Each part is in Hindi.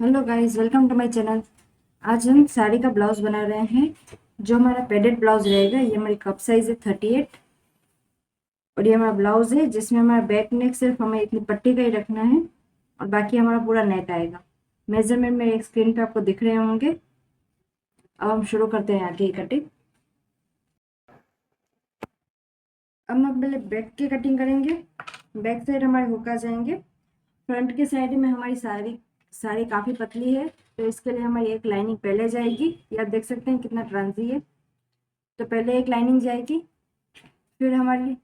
Hello guys, welcome to my channel. आज हम साड़ी का ब्लाउज बना रहे हैं। जो हमारा पेडेड ब्लाउज रहेगा, ये हमारी कप साइज है 38। और ये हमारा ब्लाउज है जिसमें हमारा बैक नेक सिर्फ हमें इतनी पट्टी का ही रखना है और बाकी हमारा पूरा नेक आएगा। मेजरमेंट मेरे स्क्रीन पे आपको दिख रहे होंगे। अब हम शुरू करते हैं आगे की कटिंग। अब हम पहले बैक की कटिंग करेंगे। बैक साइड हमारे हुक आ जाएंगे। फ्रंट के साइड में हमारी साड़ी साड़ी काफ़ी पतली है, तो इसके लिए हमारी एक लाइनिंग पहले जाएगी। ये आप देख सकते हैं कितना ट्रांजी है। तो पहले एक लाइनिंग जाएगी, फिर हमारी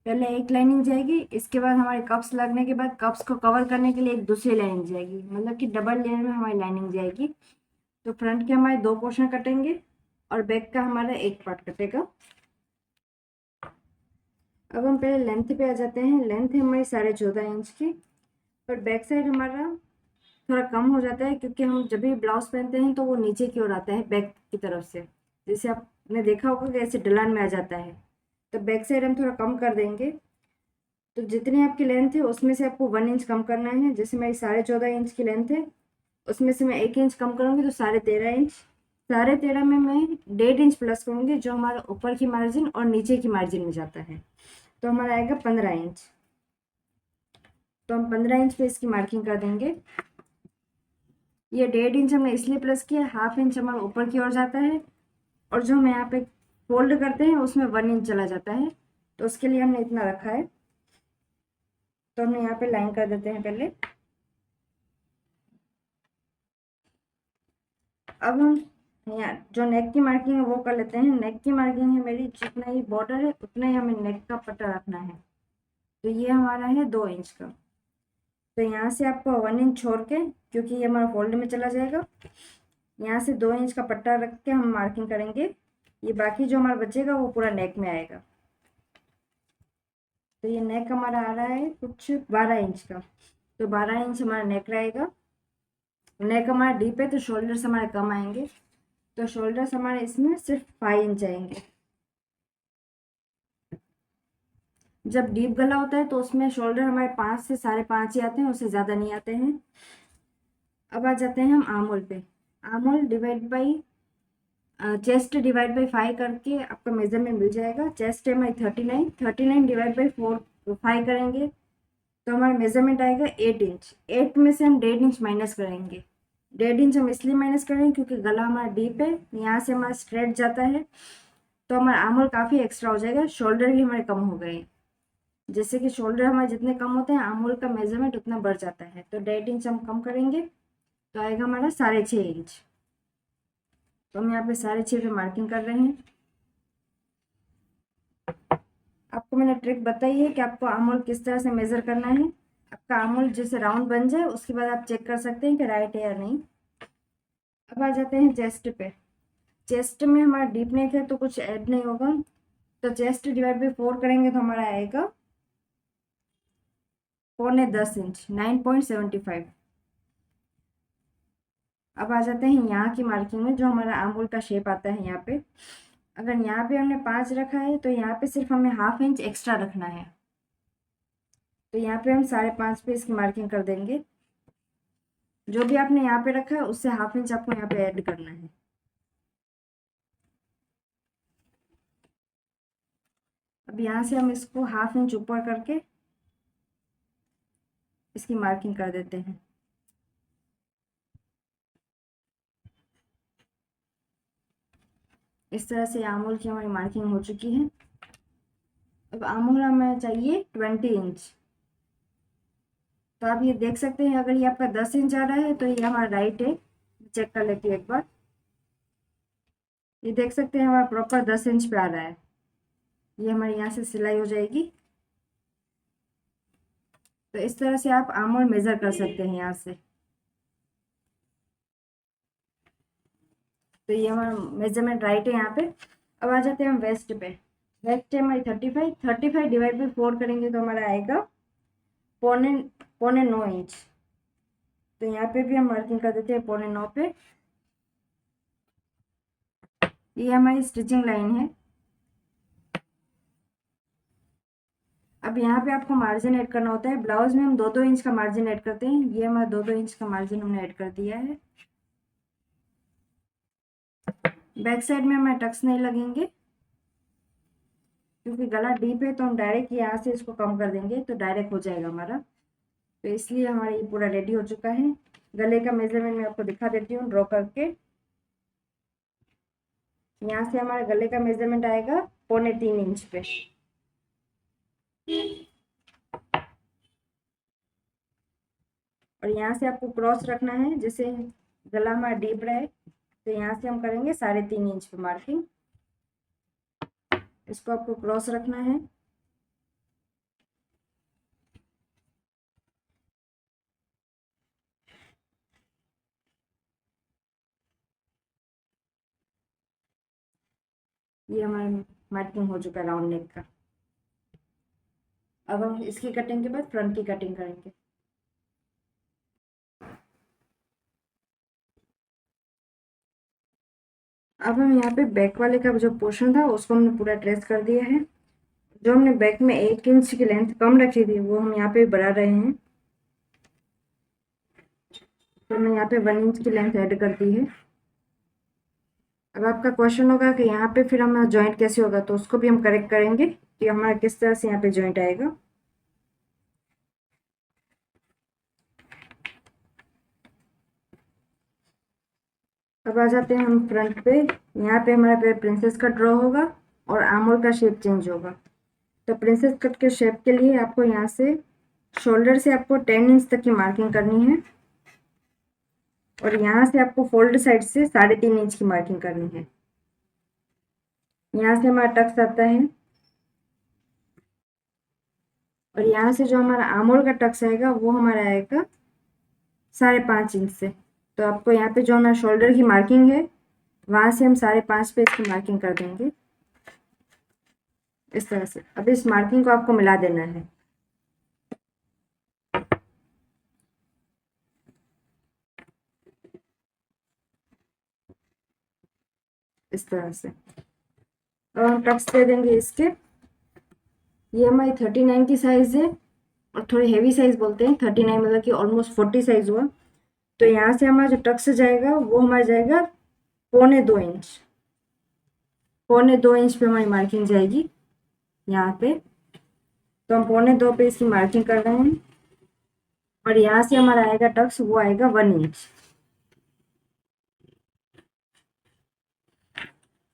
पहले एक लाइनिंग जाएगी, इसके बाद हमारे कप्स लगने के बाद कप्स को कवर करने के लिए एक दूसरी लाइनिंग जाएगी, मतलब कि डबल लेयर में हमारी लाइनिंग जाएगी। तो फ्रंट के हमारे दो पोर्शन कटेंगे और बैक का हमारा एक पार्ट कटेगा। अब हम पहले लेंथ पे आ जाते हैं। लेंथ है हमारी 14.5 इंच की। और बैक साइड हमारा थोड़ा कम हो जाता है क्योंकि हम जब भी ब्लाउज पहनते हैं तो वो नीचे की ओर आता है बैक की तरफ से। जैसे आपने देखा होगा कि ऐसे ढलान में आ जाता है, तो बैक साइड हम थोड़ा कम कर देंगे। तो जितनी आपकी लेंथ है उसमें से आपको 1 इंच कम करना है। जैसे मेरी 14.5 इंच की लेंथ है, उसमें से मैं 1 इंच कम करूँगी तो 13.5 इंच। 13.5 में मैं 1.5 इंच प्लस करूँगी, जो हमारा ऊपर की मार्जिन और नीचे की मार्जिन में जाता है। तो हमारा आएगा 15 इंच। तो हम 15 इंच पे इसकी मार्किंग कर देंगे। ये 1.5 इंच हमने इसलिए प्लस किया, 1/2 इंच हमारा ऊपर की ओर जाता है और जो हम यहाँ पे फोल्ड करते हैं उसमें 1 इंच चला जाता है, तो उसके लिए हमने इतना रखा है। तो हम यहाँ पे लाइन कर देते हैं पहले। अब हम यहाँ जो नेक की मार्किंग है वो कर लेते हैं। नेक की मार्किंग है मेरी, जितना ही बॉर्डर है उतना ही हमें नेक का पट्टा रखना है। तो ये हमारा है 2 इंच का। तो यहाँ से आपको 1 इंच छोड़ के, क्योंकि ये हमारा फोल्ड में चला जाएगा, यहाँ से 2 इंच का पट्टा रख के हम मार्किंग करेंगे। ये बाकी जो हमारा बचेगा वो पूरा नेक में आएगा। तो ये नेक हमारा आ रहा है कुछ 12 इंच का। तो 12 इंच हमारा नेक रहेगा। नेक हमारा डीप है तो शोल्डर्स हमारे कम आएंगे। तो शोल्डर्स हमारे इसमें सिर्फ 5 इंच आएंगे। जब डीप गला होता है तो उसमें शोल्डर हमारे 5 से 5.5 ही आते हैं, उससे ज़्यादा नहीं आते हैं। अब आ जाते हैं हम आर्मोल पे। आर्मोल divide by chest divide by 5 करके आपका मेजरमेंट मिल जाएगा। चेस्ट है हमारी 39, 39 डिवाइड बाई 5 करेंगे तो हमारा मेजरमेंट आएगा 8 इंच। 8 में से हम 1.5 इंच माइनस करेंगे। 1.5 इंच हम इसलिए माइनस करेंगे क्योंकि गला हमारा डीप है, यहाँ से हमारा स्ट्रेट जाता है, तो हमारा आर्मोल काफ़ी एक्स्ट्रा हो जाएगा। शोल्डर भी हमारे कम हो गए। जैसे कि शोल्डर हमारे जितने कम होते हैं आर्मोल का मेजरमेंट उतना बढ़ जाता है। तो 1.5 इंच हम कम करेंगे तो आएगा हमारा 6.5 इंच। तो हम यहाँ पे 6.5 पे मार्किंग कर रहे हैं। आपको मैंने ट्रिक बताई है कि आपको आर्मोल किस तरह से मेजर करना है। आपका आर्मोल जैसे राउंड बन जाए उसके बाद आप चेक कर सकते हैं कि राइट है या नहीं। अब आ जाते हैं चेस्ट पे। चेस्ट में हमारा डीप नेक है तो कुछ ऐड नहीं होगा। तो चेस्ट डिवाइड बाई 4 करेंगे तो हमारा आएगा 9.75 इंच, 9.75। अब आ जाते हैं यहाँ की मार्किंग में, जो हमारा आर्महोल का शेप आता है यहाँ पे। अगर यहाँ पे हमने 5 रखा है तो यहाँ पे सिर्फ हमें 1/2 इंच एक्स्ट्रा रखना है। तो यहाँ पे हम 5.5 पे इसकी मार्किंग कर देंगे। जो भी आपने यहाँ पे रखा है उससे 1/2 इंच आपको यहाँ पे ऐड करना है। अब यहाँ से हम इसको 1/2 इंच ऊपर करके इसकी मार्किंग कर देते हैं। इस तरह से आर्महोल की हमारी मार्किंग हो चुकी है। अब आर्महोल हमें चाहिए 20 इंच। तो आप ये देख सकते हैं, अगर ये आपका 10 इंच आ रहा है तो ये हमारा राइट है। चेक कर लेती हूँ एक बार। ये देख सकते हैं हमारा प्रॉपर 10 इंच पे आ रहा है। ये हमारे यहाँ से सिलाई हो जाएगी। तो इस तरह से आप आर्महोल मेजर कर सकते हैं यहाँ से। तो ये हमारा मेजरमेंट राइट है यहाँ पे। अब आ जाते हैं हम वेस्ट पे। वेस्ट है हमारी 35, 35 डिवाइड बाई 4 करेंगे तो हमारा आएगा पौने पौने 9 इंच। तो यहाँ पे भी हम मार्किंग कर देते हैं 9.25 पे। ये हमारी स्टिचिंग लाइन है। अब यहाँ पे आपको मार्जिन ऐड करना होता है। ब्लाउज में हम 2-2 इंच का मार्जिन ऐड करते हैं। ये हमारा 2-2 इंच का मार्जिन हमने ऐड कर दिया है। बैक साइड में हमें टक्स नहीं लगेंगे क्योंकि गला डीप है, तो हम डायरेक्ट यहाँ से इसको कम कर देंगे तो डायरेक्ट हो जाएगा हमारा। तो इसलिए हमारा ये पूरा रेडी हो चुका है। गले का मेजरमेंट मैं आपको दिखा देती हूँ ड्रॉ करके। यहाँ से हमारे गले का मेजरमेंट आएगा 3.25 इंच पे। और यहाँ से आपको क्रॉस रखना है, जैसे गला हमारा डीप रहे, तो यहाँ से हम करेंगे 3.5 इंच पे मार्किंग। इसको आपको क्रॉस रखना है। ये हमारा मार्किंग हो चुका है राउंड नेक का। अब हम इसकी कटिंग के बाद फ्रंट की कटिंग करेंगे। अब हम यहाँ पे बैक वाले का जो पोर्शन था उसको हमने पूरा ट्रेस कर दिया है। जो हमने बैक में 1 इंच की लेंथ कम रखी थी वो हम यहाँ पे बढ़ा रहे हैं। तो हमने यहाँ पे 1 इंच की लेंथ ऐड कर दी है। अब आपका क्वेश्चन होगा कि यहाँ पे फिर हमारा जॉइंट कैसे होगा, तो उसको भी हम करेक्ट करेंगे कि हमारा किस तरह से यहाँ पे जॉइंट आएगा। अब आ जाते हैं हम फ्रंट पे। यहाँ पे हमारा पे प्रिंसेस कट ड्रॉ होगा और आर्म होल का शेप चेंज होगा। तो प्रिंसेस कट के शेप के लिए आपको यहाँ से शोल्डर से आपको 10 इंच तक की मार्किंग करनी है और यहाँ से आपको फोल्ड साइड से 3.5 इंच की मार्किंग करनी है। यहाँ से हमारा टक्स आता है और यहाँ से जो हमारा आर्म होल का टक्स आएगा वो हमारा आएगा 5.5 इंच से। तो आपको यहाँ पे जो हमारा शोल्डर की मार्किंग है वहाँ से हम 5.5 पे इसकी मार्किंग कर देंगे इस तरह से। अब इस मार्किंग को आपको मिला देना है। इस तरह से अब हम टक्स दे देंगे इसके। ये हमारी 39 की साइज है और थोड़े हेवी साइज बोलते हैं। 39 मतलब कि ऑलमोस्ट 40 साइज हुआ। तो यहाँ से हमारा जो टक्स जाएगा वो हमारा जाएगा 2.25 इंच। 2.25 इंच पे हमारी मार्किंग जाएगी यहाँ पे। तो हम 2.25 पे इसकी मार्किंग कर रहे हैं और यहाँ से हमारा आएगा टक्स, वो आएगा 1 इंच।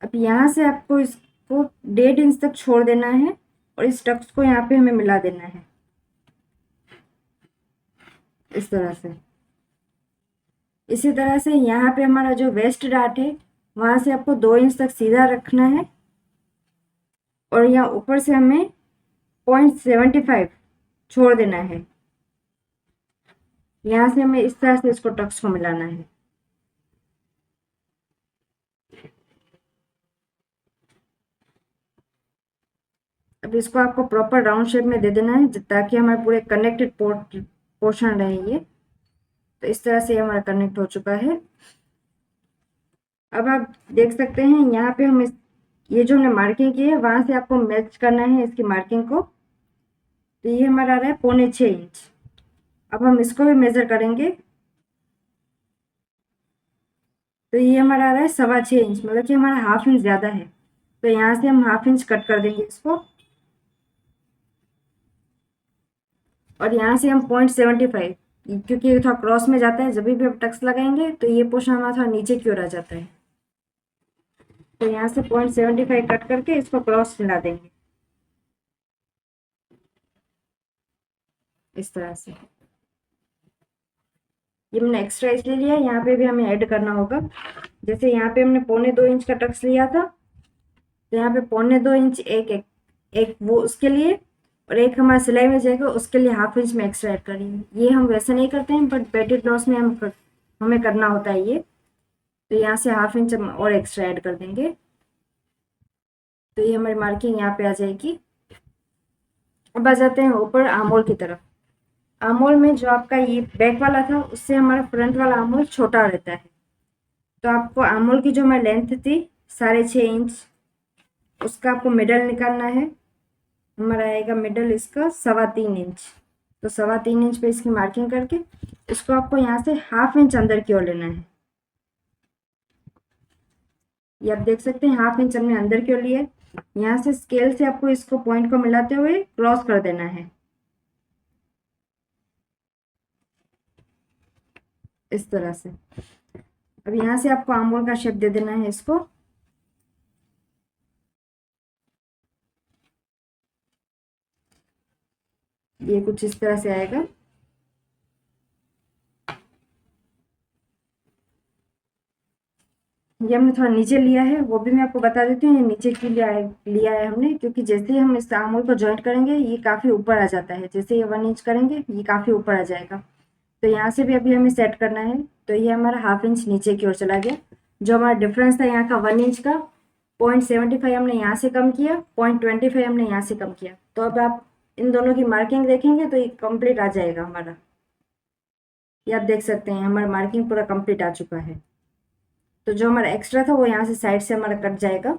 अब यहाँ से आपको इसको 1.5 इंच तक छोड़ देना है और इस टक्स को यहाँ पे हमें मिला देना है इस तरह से। इसी तरह से यहाँ पे हमारा जो वेस्ट डार्ट है वहाँ से आपको 2 इंच तक सीधा रखना है और यहाँ ऊपर से हमें 0.75 छोड़ देना है। यहाँ से हमें इस तरह से इसको टक्स को मिलाना है। अब इसको आपको प्रॉपर राउंड शेप में दे देना है ताकि हमारे पूरे कनेक्टेड पोर्शन रहे ये। तो इस तरह से हमारा कनेक्ट हो चुका है। अब आप देख सकते हैं यहाँ पे हम ये जो हमने मार्किंग की है वहां से आपको मैच करना है इसकी मार्किंग को। तो ये हमारा आ रहा है 6.25 इंच। अब हम इसको भी मेजर करेंगे। तो ये हमारा आ रहा है 6.25 इंच, मतलब कि हमारा हाफ इंच ज़्यादा है। तो यहाँ से हम हाफ इंच कट कर देंगे इसको और यहाँ से हम 0.75, क्योंकि ये थोड़ा क्रॉस में जाता है, जब भी हम टक्स लगाएंगे तो ये पोर्शन हमारा थोड़ा नीचे की ओर आ जाता है। तो यहाँ से 0.75 कट करके इसको क्रॉस मिला देंगे इस तरह से। ये हमने एक्स्ट्रा इसलिए लिया, यहाँ पे भी हमें ऐड करना होगा। जैसे यहाँ पे हमने 2.25 इंच का टक्स लिया था, तो यहाँ पे 2.25 इंच एक वो उसके लिए और एक हमारा सिलाई में जाएगा उसके लिए हाफ इंच में एक्स्ट्रा ऐड करेंगे। ये हम वैसे नहीं करते हैं, बट पेटी ब्लाउज में हमें करना होता है ये। तो यहाँ से हाफ इंच हम और एक्स्ट्रा ऐड कर देंगे। तो ये हमारी मार्किंग यहाँ पे आ जाएगी। अब आ जाते हैं ऊपर आर्म होल की तरफ। आर्म होल में जो आपका ये बैक वाला था उससे हमारा फ्रंट वाला आर्म होल छोटा रहता है। तो आपको आर्म होल की जो हमारी लेंथ थी 6.5 इंच, उसका आपको मिडल निकालना है। हमारा आएगा मिडल इसका 3.25 इंच। तो 3.25 इंच पे इसकी मार्किंग करके इसको आपको यहाँ से 1/2 इंच अंदर की ओर लेना है। ये आप देख सकते हैं 1/2 इंच हमने अंदर की ओर लिया है। यहाँ से स्केल से आपको इसको पॉइंट को मिलाते हुए क्रॉस कर देना है इस तरह से। अब यहाँ से आपको आम होल का शेप दे देना है इसको। ये कुछ इस तरह से आएगा। ये हमने थोड़ा नीचे लिया है, वो भी मैं आपको बता देती हूँ। ये नीचे क्यों लिया है हमने, क्योंकि जैसे ही हम इस आम होल को ज्वाइंट करेंगे ये काफ़ी ऊपर आ जाता है। जैसे ये 1 इंच करेंगे ये काफ़ी ऊपर आ जाएगा। तो यहाँ से भी अभी हमें सेट करना है। तो ये हमारा 1/2 इंच नीचे की ओर चला गया। जो हमारा डिफरेंस था यहाँ का 1 इंच का, 0.75 हमने यहाँ से कम किया, 0.25 हमने यहाँ से कम किया। तो अब आप इन दोनों की मार्किंग देखेंगे तो ये कंप्लीट आ जाएगा हमारा। ये आप देख सकते हैं हमारा मार्किंग पूरा कंप्लीट आ चुका है। तो जो हमारा एक्स्ट्रा था वो यहाँ से साइड से हमारा कट जाएगा।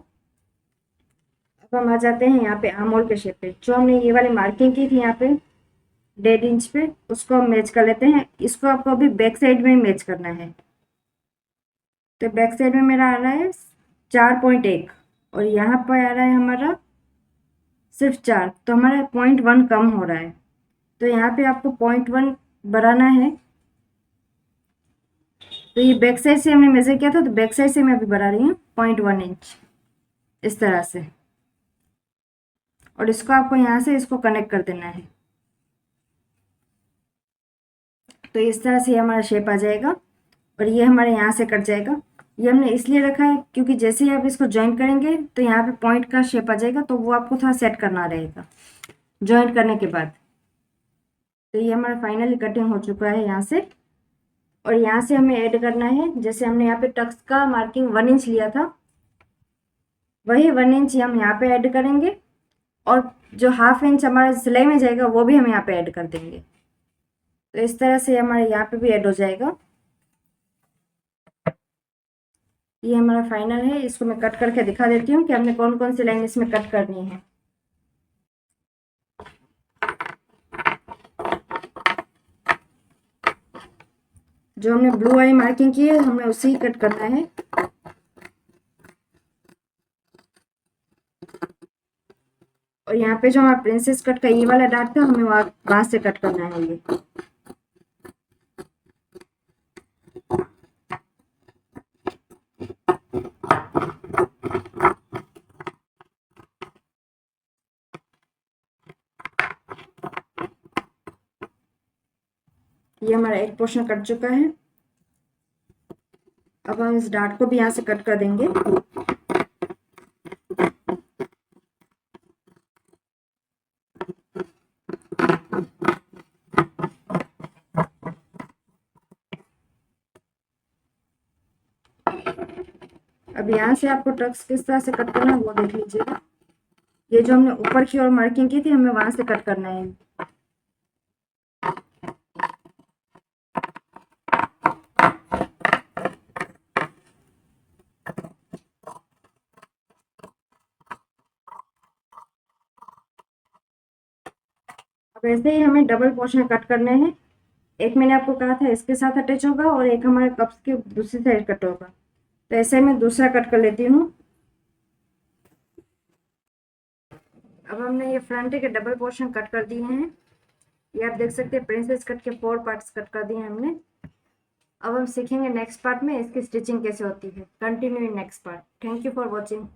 अब हम आ जाते हैं यहाँ पे आर्म होल के शेप पे। जो हमने ये वाली मार्किंग की थी यहाँ पे 1.5 इंच पे, उसको हम मैच कर लेते हैं। इसको आपको अभी बैक साइड में मैच करना है। तो बैक साइड में मेरा आ रहा है 4.1 और यहाँ पर आ रहा है हमारा सिर्फ 4। तो हमारा 0.1 कम हो रहा है। तो यहाँ पे आपको 0.1 बढ़ाना है। तो ये बैक साइड से हमने मेजर किया था, तो बैक साइड से मैं अभी बढ़ा रही हूँ 0.1 इंच इस तरह से। और इसको आपको यहाँ से इसको कनेक्ट कर देना है। तो इस तरह से हमारा शेप आ जाएगा और ये हमारे यहाँ से कट जाएगा। ये हमने इसलिए रखा है क्योंकि जैसे ही आप इसको ज्वाइन करेंगे तो यहाँ पे पॉइंट का शेप आ जाएगा, तो वो आपको थोड़ा सेट करना रहेगा ज्वाइन करने के बाद। तो ये हमारा फाइनली कटिंग हो चुका है यहाँ से। और यहाँ से हमें ऐड करना है, जैसे हमने यहाँ पे टक्स का मार्किंग 1 इंच लिया था, वही 1 इंच हम यहाँ पे ऐड करेंगे। और जो 1/2 इंच हमारा सिलाई में जाएगा वो भी हम यहाँ पे ऐड कर देंगे। तो इस तरह से हमारे यहाँ पे भी ऐड हो जाएगा। ये हमारा फाइनल है। इसको मैं कट करके दिखा देती हूँ कि हमने कौन कौन सी लाइन इसमें कट करनी है। जो हमने ब्लू वाली मार्किंग की है हमें उसे ही कट करना है। और यहाँ पे जो हमारा प्रिंसेस कट का ये वाला डार्ट था हमें वहां से कट करना है। ये हमारा एक पोर्शन कट चुका है। अब हम इस डार्ट को भी यहाँ से कट कर देंगे। अब यहाँ से आपको टक्स किस तरह से कट करना है वो देख लीजिएगा। ये जो हमने ऊपर की ओर मार्किंग की थी हमें वहां से कट करना है। अब ऐसे ही हमें डबल पोर्शन कट करने हैं। एक मैंने आपको कहा था इसके साथ अटैच होगा और एक हमारे कप्स के दूसरी साइड कट होगा। तो ऐसे मैं दूसरा कट कर लेती हूँ। अब हमने ये फ्रंट के डबल पोर्शन कट कर दिए हैं। ये आप देख सकते हैं प्रिंसेस कट के 4 पार्ट्स कट कर दिए हैं हमने। अब हम सीखेंगे नेक्स्ट पार्ट में इसकी स्टिचिंग कैसे होती है। Continue in next part. Thank you for watching.